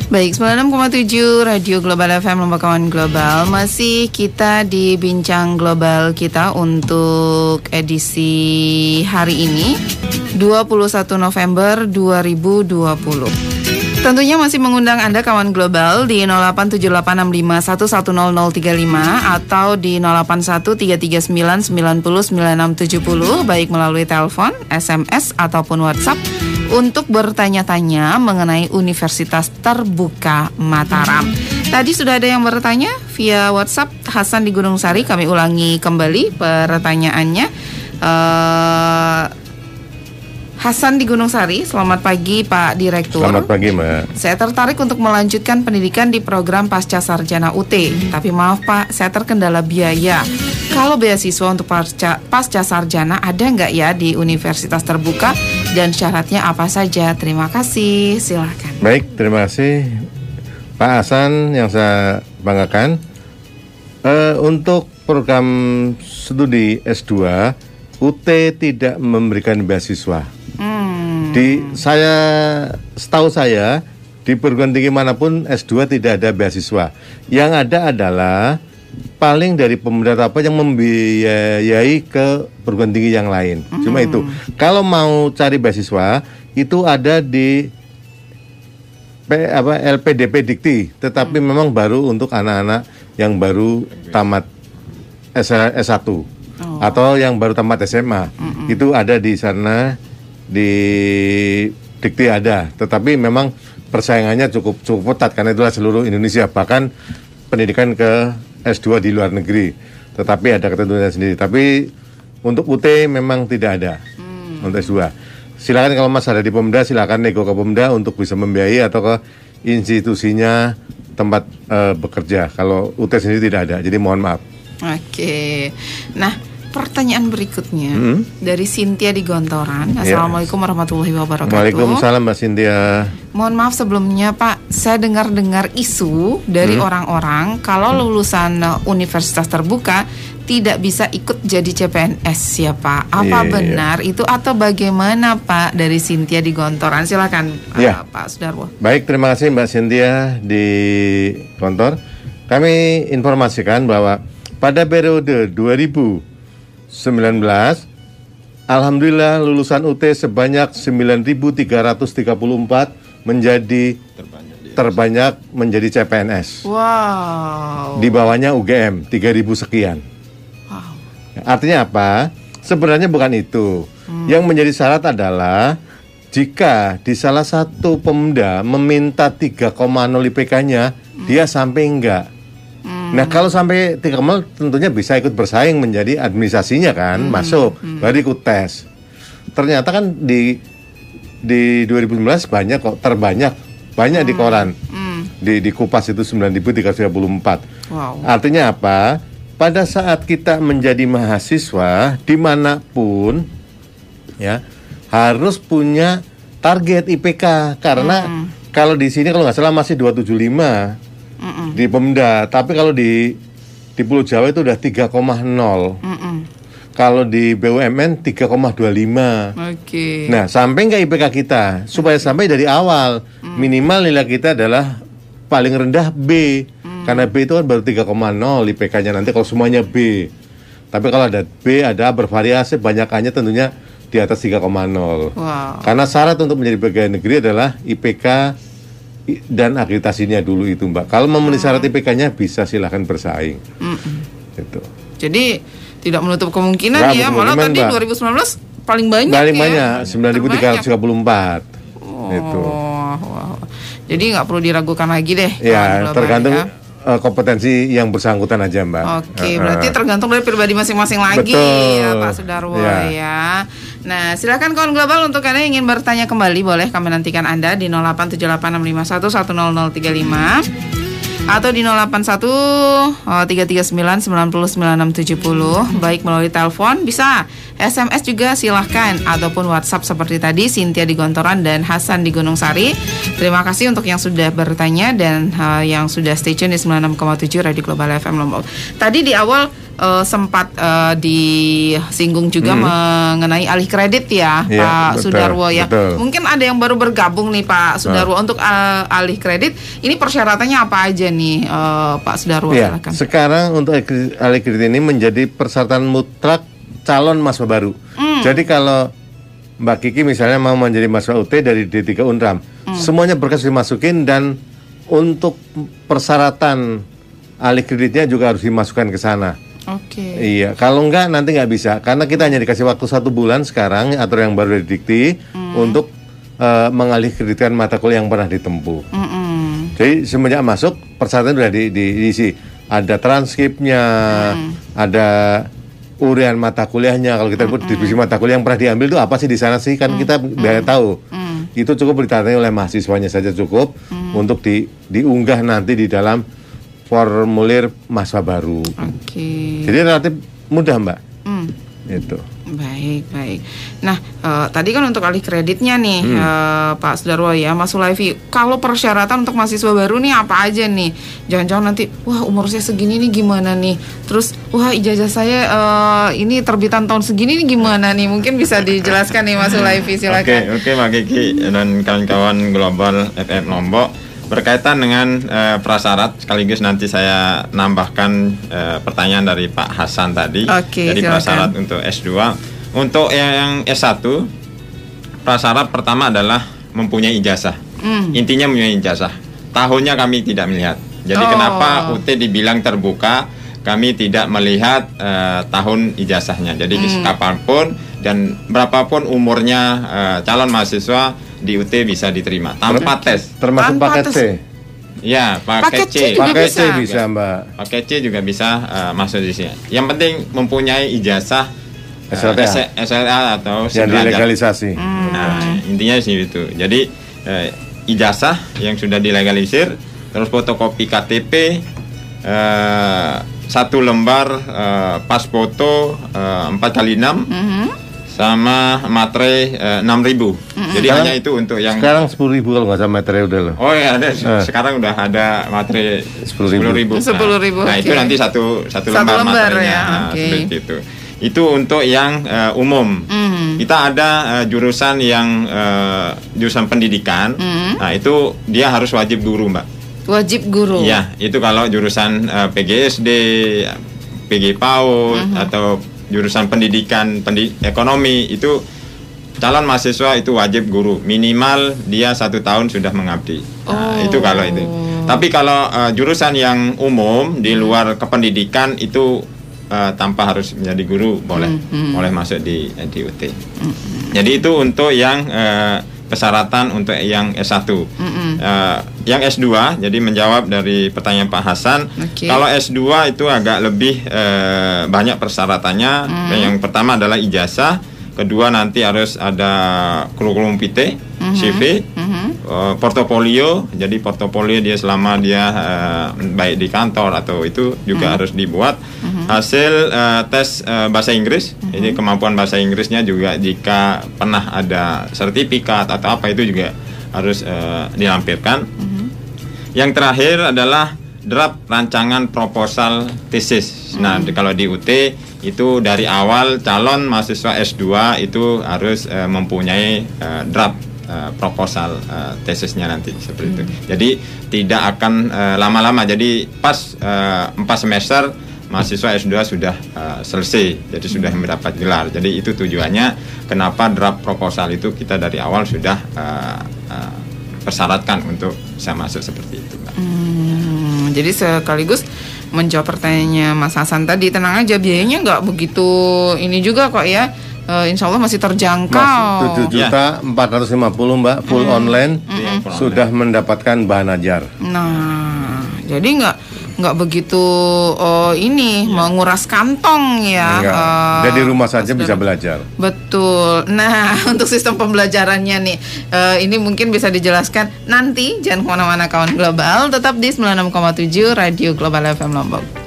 Baik, 96,7 Radio Global FM Lomba Kawan Global. Masih kita di Bincang Global kita untuk edisi hari ini 21 November 2020. Tentunya masih mengundang Anda kawan global di 087865110035 atau di 081339909670 baik melalui telepon, SMS ataupun WhatsApp untuk bertanya-tanya mengenai Universitas Terbuka Mataram. Tadi sudah ada yang bertanya via WhatsApp, Hasan di Gunung Sari. Kami ulangi kembali pertanyaannya. Hasan di Gunung Sari, selamat pagi Pak Direktur. Selamat pagi Mbak. Saya tertarik untuk melanjutkan pendidikan di program Pasca Sarjana UT. Tapi maaf Pak, saya terkendala biaya. Kalau beasiswa untuk pasca sarjana ada nggak ya di Universitas Terbuka? Dan syaratnya apa saja? Terima kasih, silakan. Baik, terima kasih Pak Hasan yang saya banggakan. Untuk program studi S2, UT tidak memberikan beasiswa. Setahu saya di perguruan tinggi manapun S2 tidak ada beasiswa. Yang ada adalah paling dari pemerintah apa yang membiayai ke perguruan tinggi yang lain. Cuma itu. Kalau mau cari beasiswa itu ada di LPDP Dikti, tetapi memang baru untuk anak-anak yang baru tamat S1 atau yang baru tamat SMA. Itu ada di sana, di Dikti ada, tetapi memang persaingannya cukup ketat karena itulah seluruh Indonesia, bahkan pendidikan ke S2 di luar negeri, tetapi ada ketentuannya sendiri. Tapi untuk UT memang tidak ada untuk S2. Silakan kalau Mas ada di Pemda, silakan nego ke Pemda untuk bisa membiayai atau ke institusinya tempat bekerja. Kalau UT sendiri tidak ada, jadi mohon maaf. Oke, nah pertanyaan berikutnya dari Cynthia di Gontoran. Assalamualaikum warahmatullahi wabarakatuh. Waalaikumsalam Mbak Cynthia. Mohon maaf sebelumnya Pak, saya dengar isu dari orang-orang kalau lulusan Universitas Terbuka tidak bisa ikut jadi CPNS ya Pak. Apa benar itu atau bagaimana Pak? Dari Cynthia di Gontoran. Silakan Pak Sudarwo. Baik, terima kasih Mbak Cynthia di Gontor. Kami informasikan bahwa pada periode 2019, alhamdulillah lulusan UT sebanyak 9.334 menjadi terbanyak menjadi CPNS. Wow. Di bawahnya UGM 3.000 sekian. Wow. Artinya apa? Sebenarnya bukan itu. Yang menjadi syarat adalah jika di salah satu Pemda meminta 3,0 IPK-nya, dia sampai enggak. Nah kalau sampai 3,0 tentunya bisa ikut bersaing menjadi administrasinya kan, masuk, baru ikut tes. Ternyata kan di 2019 banyak kok, banyak di koran, di Kupas itu 9.334. Wow. Artinya apa? Pada saat kita menjadi mahasiswa dimanapun, ya harus punya target IPK karena kalau di sini kalau nggak salah masih 275. Di Pemda, tapi kalau di Pulau Jawa itu udah 3,0. Kalau di BUMN 3,25. Oke. Nah, sampai nggak IPK kita? Supaya sampai dari awal minimal nilai kita adalah paling rendah B. Karena B itu kan baru 3,0 IPK-nya nanti kalau semuanya B. Tapi kalau ada B, ada bervariasi, banyakannya tentunya di atas 3,0. Wow. Karena syarat untuk menjadi pegawai negeri adalah IPK dan akreditasinya dulu itu Mbak. Kalau memenuhi syarat IPK-nya bisa silahkan bersaing. Gitu. Jadi tidak menutup kemungkinan ya, malah tadi Mbak. 2019 paling banyak. Paling banyak 9.334. Itu. Wow. Jadi nggak perlu diragukan lagi deh. Ya, tergantung kompetensi yang bersangkutan aja Mbak. Oke, berarti tergantung dari pribadi masing-masing lagi. Betul. Ya Pak Sudarwo ya. Nah, silakan kawan global untuk Anda yang ingin bertanya kembali boleh kami nantikan Anda di 087865110035 atau di 081-339-909670 baik melalui telepon bisa, SMS juga silahkan ataupun WhatsApp seperti tadi Cynthia di Gontoran dan Hasan di Gunung Sari. Terima kasih untuk yang sudah bertanya dan yang sudah stay tune di 96,7 Radio Global FM Lombok. Tadi di awal sempat disinggung juga mengenai alih kredit ya, Pak betul, Sudarwo ya. betul. Mungkin ada yang baru bergabung nih Pak Sudarwo untuk alih kredit. Ini persyaratannya apa aja nih Pak Sudarwo? Ya, sekarang untuk alih kredit ini menjadi persyaratan mutlak calon mahasiswa baru. Jadi kalau Mbak Kiki misalnya mau menjadi mahasiswa UT dari D3 Unram, semuanya berkas dimasukin dan untuk persyaratan alih kreditnya juga harus dimasukkan ke sana. Oke. Iya, kalau enggak nanti nggak bisa karena kita hanya dikasih waktu 1 bulan sekarang atau yang baru didikti untuk mengalih kreditkan mata kuliah yang pernah ditempuh. Jadi semenjak masuk persyaratan sudah diisi, ada transkripnya, ada urian mata kuliahnya. Kalau kita diskusi mata kuliah yang pernah diambil itu apa sih di sana sih, kan kita biar tahu. Itu cukup ditandai oleh mahasiswanya saja cukup untuk diunggah nanti di dalam formulir mahasiswa baru. Jadi relatif mudah Mbak. Itu. Baik. Nah, tadi kan untuk alih kreditnya nih, Pak Sudarwo ya, Mas Sulaifi. Kalau persyaratan untuk mahasiswa baru nih apa aja nih? Jangan-jangan nanti, wah umur saya segini nih gimana nih? Terus, wah ijazah saya ini terbitan tahun segini nih gimana nih? Mungkin bisa dijelaskan nih Mas Sulaifi, silakan. Oke, Mbak Kiki dan kawan-kawan Global FM Lombok. Berkaitan dengan prasyarat, sekaligus nanti saya nambahkan pertanyaan dari Pak Hasan tadi. Jadi silakan. Prasyarat untuk S2. Untuk yang S1, prasyarat pertama adalah mempunyai ijazah. Intinya mempunyai ijazah. Tahunnya kami tidak melihat. Jadi kenapa UT dibilang terbuka, kami tidak melihat tahun ijazahnya. Jadi kapanpun dan berapapun umurnya calon mahasiswa di UT bisa diterima tanpa tes. Termasuk paket C. Ya, paket C. Paket C bisa Mbak. Paket C juga bisa masuk di sini. Yang penting mempunyai ijazah SLA atau yang dilegalisasi. Nah, intinya sih itu. Jadi ijazah yang sudah dilegalisir, terus fotokopi KTP, 1 lembar pas foto 4x6. Sama materai 6.000. Jadi hanya itu untuk yang sekarang 10.000 kalau nggak sama materai udah loh. Oh ya ada sekarang udah ada materai 10.000. Nah, itu nanti satu lembar materainya. Ya. Seperti itu. Itu untuk yang umum. Kita ada jurusan yang jurusan pendidikan. Nah, itu dia harus wajib guru, Mbak. Wajib guru. Ya, itu kalau jurusan PGSD, PG PAUD atau jurusan pendidikan ekonomi, itu calon mahasiswa itu wajib guru, minimal dia 1 tahun sudah mengabdi. Nah, itu kalau itu. Tapi kalau jurusan yang umum di luar kependidikan itu tanpa harus menjadi guru boleh masuk di UT. Jadi itu untuk yang persyaratan untuk yang S1. Yang S2, jadi menjawab dari pertanyaan Pak Hasan, kalau S2 itu agak lebih banyak persyaratannya. Yang pertama adalah ijazah, kedua nanti harus ada kurikulum vitae, CV, portofolio. Jadi portofolio dia selama dia baik di kantor atau itu juga harus dibuat. Hasil tes bahasa Inggris, jadi kemampuan bahasa Inggrisnya juga jika pernah ada sertifikat atau apa itu juga harus dilampirkan. Yang terakhir adalah draft rancangan proposal tesis. Nah, kalau di UT itu dari awal calon mahasiswa S2 itu harus mempunyai draft proposal tesisnya nanti seperti itu. Jadi tidak akan lama-lama. Jadi pas 4 semester mahasiswa S2 sudah selesai, jadi sudah mendapat gelar. Jadi itu tujuannya kenapa draft proposal itu kita dari awal sudah persyaratkan untuk bisa masuk seperti itu, Mbak. Jadi sekaligus menjawab pertanyaannya Mas Hasan tadi, tenang aja biayanya nggak begitu ini juga kok ya. Insya Allah masih terjangkau. 7.450.000 Mbak, full online, sudah mendapatkan bahan ajar. Nah, jadi nggak begitu menguras kantong ya. Jadi rumah saja bisa belajar. Betul. Nah, untuk sistem pembelajarannya nih, ini mungkin bisa dijelaskan nanti. Jangan kemana-mana kawan global, tetap di 96,7 Radio Global FM Lombok.